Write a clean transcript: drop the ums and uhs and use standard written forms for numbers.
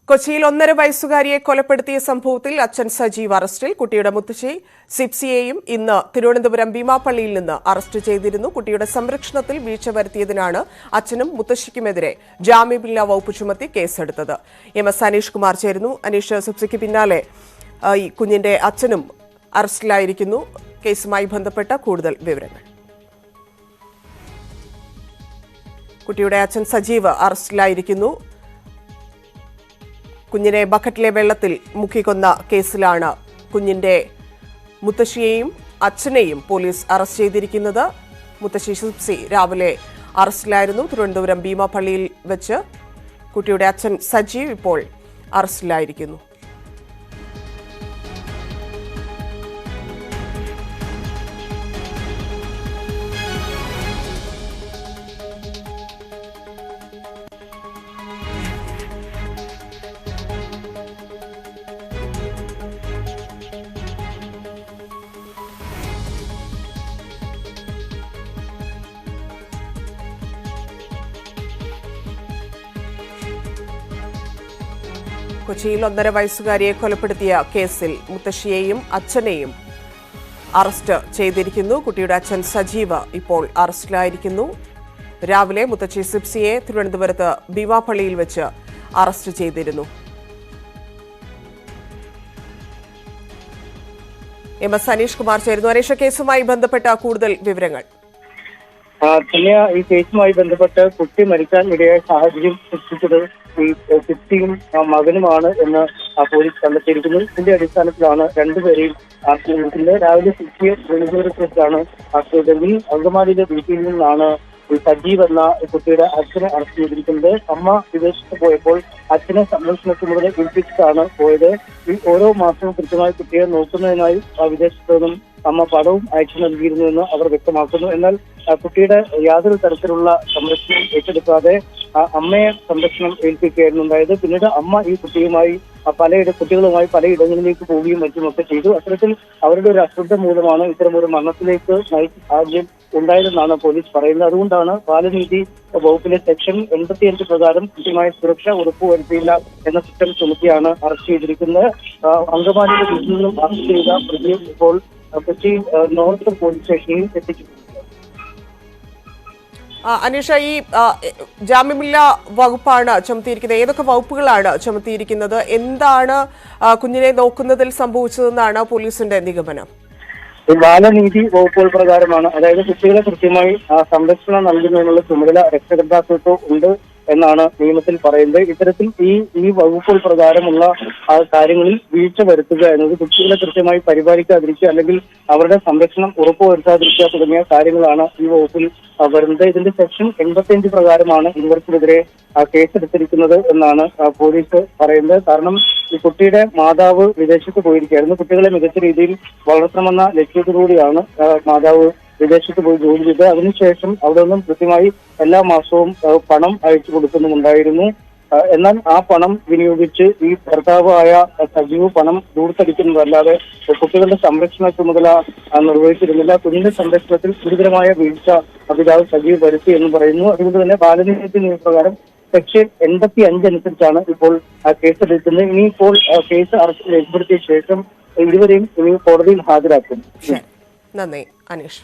കൊച്ചിയിൽ 1.5 വയസ്സുകാരിയെ കൊലപ്പെടുത്തിയ സംഭവത്തിൽ അച്ഛൻ സജീവ് അറസ്റ്റിൽ. കുട്ടിയുടെ മുത്തശ്ശി സിപ്സിയെയും ഇന്ന് തിരുവനന്തപുരം ഭീമാപ്പള്ളിയിൽ നിന്ന് അറസ്റ്റ് ചെയ്തിരുന്നു. കുട്ടിയുടെ സംരക്ഷണത്തിൽ വീഴ്ച വരുത്തിയതിനാണ് അച്ഛനും മുത്തശ്ശിക്കുമെതിരെ ജാമ്യമില്ലാ വകുപ്പ് ചുമത്തി കേസെടുത്തത്. എം.എസ്. അനീഷ് കുമാർ ചേരുന്നു. അനീഷ്, സിപ്സിക്ക് പിന്നാലെ ഈ കുഞ്ഞിന്റെ അച്ഛനും അറസ്റ്റിലായിരിക്കുന്നു. കേസുമായി ബന്ധപ്പെട്ട കൂടുതൽ വിവരങ്ങൾ. കുട്ടിയുടെ അച്ഛൻ സജീവ് അറസ്റ്റിലായിരിക്കുന്നു. കുഞ്ഞിനെ ബക്കറ്റിലെ വെള്ളത്തിൽ മുക്കിക്കൊന്ന കേസിലാണ് കുഞ്ഞിന്റെ മുത്തശ്ശിയെയും അച്ഛനെയും പോലീസ് അറസ്റ്റ് ചെയ്തിരിക്കുന്നത്. മുത്തശ്ശി സിപ്സി രാവിലെ അറസ്റ്റിലായിരുന്നു. തിരുവനന്തപുരം ഭീമാപ്പള്ളിയിൽ വെച്ച് കുട്ടിയുടെ അച്ഛൻ സജീവ് ഇപ്പോൾ അറസ്റ്റിലായിരിക്കുന്നു. കൊച്ചിയിൽ 1.5 വയസ്സുകാരിയെ കൊലപ്പെടുത്തിയ കേസിൽ മുത്തശ്ശിയെയും അച്ഛനെയും അറസ്റ്റ് ചെയ്തിരിക്കുന്നു. കുട്ടിയുടെ അച്ഛൻ സജീവ് ഇപ്പോൾ അറസ്റ്റിലായിരിക്കുന്നു. രാവിലെ മുത്തശ്ശി സിപ്സിയെ തിരുവനന്തപുരത്ത് ഭീമാപ്പള്ളിയിൽ വെച്ച് അറസ്റ്റ് ചെയ്തിരുന്നു. എം.എസ്. അനീഷ് കുമാർ ചേരുന്നു. അനീഷ്, കേസുമായി ബന്ധപ്പെട്ട കൂടുതൽ വിവരങ്ങൾ. ഈ കേസുമായി ബന്ധപ്പെട്ട് കുട്ടി മരിക്കാൻ ഇടയായ സാഹചര്യം സൃഷ്ടിച്ചത് ഈ സിപ്സിയും മകനുമാണ് എന്ന് പോലീസ് കണ്ടെത്തിയിരിക്കുന്നു. ഇതിന്റെ അടിസ്ഥാനത്തിലാണ് രണ്ടുപേരെയും അറസ്റ്റ് ചെയ്തിരിക്കുന്നത്. രാവിലെ സിപ്സിയെ തിരുവനന്തപുരത്താണ് അറസ്റ്റ് ചെയ്തതെങ്കിൽ അങ്കമാലിയിലെ വീട്ടിൽ നിന്നാണ് സജീവ് എന്ന കുട്ടിയുടെ അച്ഛനെ അറസ്റ്റ് ചെയ്തിരിക്കുന്നത്. അമ്മ വിദേശത്ത് പോയപ്പോൾ അച്ഛനെ സംരക്ഷണത്തിൽ മുതൽ ഏൽപ്പിച്ചിട്ടാണ് പോയത്. ഈ ഓരോ മാസവും കൃത്യമായി കുട്ടിയെ നോക്കുന്നതിനായി വിദേശത്ത് നിന്നും അമ്മ പണവും അയച്ചു നൽകിയിരുന്നുവെന്ന് അവർ വ്യക്തമാക്കുന്നു. എന്നാൽ കുട്ടിയുടെ യാതൊരു തരത്തിലുള്ള സംരക്ഷണം ഏറ്റെടുക്കാതെ അമ്മയെ സംരക്ഷണം ഏൽപ്പിക്കുകയായിരുന്നു ഉണ്ടായത്. പിന്നീട് അമ്മ ഈ കുട്ടികളുമായി പലയിടങ്ങളിലേക്ക് പോവുകയും മറ്റുമൊക്കെ ചെയ്തു. അത്തരത്തിൽ അവരുടെ ഒരു അശ്രദ്ധ മൂലമാണ് ഇത്തരമൊരു മരണത്തിലേക്ക് നയിച്ച സാഹചര്യം ഉണ്ടായതെന്നാണ് പോലീസ് പറയുന്നത്. അതുകൊണ്ടാണ് ബാലനീതി വകുപ്പിലെ സെക്ഷൻ 85 പ്രകാരം കൃത്യമായ സുരക്ഷ ഉറപ്പുവരുത്തിയില്ല എന്ന കുറ്റം ചുമത്തിയാണ് അറസ്റ്റ് ചെയ്തിരിക്കുന്നത്. അങ്കമാലിയുടെ വീട്ടിൽ നിന്നും അറസ്റ്റ് ചെയ്ത പ്രതിയെ ഇപ്പോൾ കൊച്ചി നോർത്ത് പോലീസ് സ്റ്റേഷനിൽ എത്തിച്ചിട്ടുണ്ട്. അനീഷ, ഈ ജാമ്യമില്ലാ വകുപ്പാണ് ചുമത്തിയിരിക്കുന്നത്. ഏതൊക്കെ വകുപ്പുകളാണ് ചുമത്തിയിരിക്കുന്നത്? എന്താണ് കുഞ്ഞിനെ നോക്കുന്നതിൽ സംഭവിച്ചതെന്നാണ് പോലീസിന്റെ നിഗമനം? ബാലനീതി വകുപ്പുകൾ പ്രകാരമാണ്. അതായത് കുട്ടികളെ കൃത്യമായി സംരക്ഷണം നൽകുന്നതിനുള്ള ചുമതല രക്ഷകർത്താക്കൾക്ക് ഉണ്ട് എന്നാണ് നിയമത്തിൽ പറയുന്നത്. ഇത്തരത്തിൽ ഈ വകുപ്പുകൾ പ്രകാരമുള്ള കാര്യങ്ങളിൽ വീഴ്ച വരുത്തുക എന്നത് കുട്ടികളെ കൃത്യമായി പരിപാലിക്കാതിരിക്കുക അല്ലെങ്കിൽ അവരുടെ സംരക്ഷണം ഉറപ്പുവരുത്താതിരിക്കുക തുടങ്ങിയ കാര്യങ്ങളാണ് ഈ വകുപ്പിൽ വരുന്നത്. ഇതിന്റെ സെക്ഷൻ 85 പ്രകാരമാണ് ഇവർക്കെതിരെ കേസെടുത്തിരിക്കുന്നത് എന്നാണ് പോലീസ് പറയുന്നത്. കാരണം ഈ കുട്ടിയുടെ മാതാവ് വിദേശത്ത് പോയിരിക്കുകയായിരുന്നു. കുട്ടികളെ മികച്ച രീതിയിൽ വളർത്തണമെന്ന ലക്ഷ്യത്തോടുകൂടിയാണ് മാതാവ് വിദേശത്ത് പോയി ജോലി ചെയ്ത് അതിനുശേഷം അവിടെ നിന്നും കൃത്യമായി എല്ലാ മാസവും പണം അയച്ചു കൊടുക്കുന്നുണ്ടായിരുന്നു. എന്നാൽ ആ പണം വിനിയോഗിച്ച് ഈ ഭർത്താവായ സജീവ് പണം ദൂർത്തടിക്കുന്നതല്ലാതെ കുട്ടികളുടെ സംരക്ഷണ ചുമതല നിർവഹിച്ചിരുന്നില്ല. കുഞ്ഞിന്റെ സംരക്ഷണത്തിൽ ഗുരുതരമായ വീഴ്ച പിതാവ് സജീവ് വരുത്തി എന്ന് പറയുന്നു. അതുകൊണ്ട് തന്നെ ബാലനീതി നിയമപ്രകാരം സെക്ഷൻ 85 അനുസരിച്ചാണ് ഇപ്പോൾ കേസെടുക്കുന്നത്. ഇനിയിപ്പോൾ കേസ് അറസ്റ്റ് രേഖപ്പെടുത്തിയ ശേഷം ഇരുവരെയും കോടതിയിൽ ഹാജരാക്കും. നന്ദി അനീഷ്.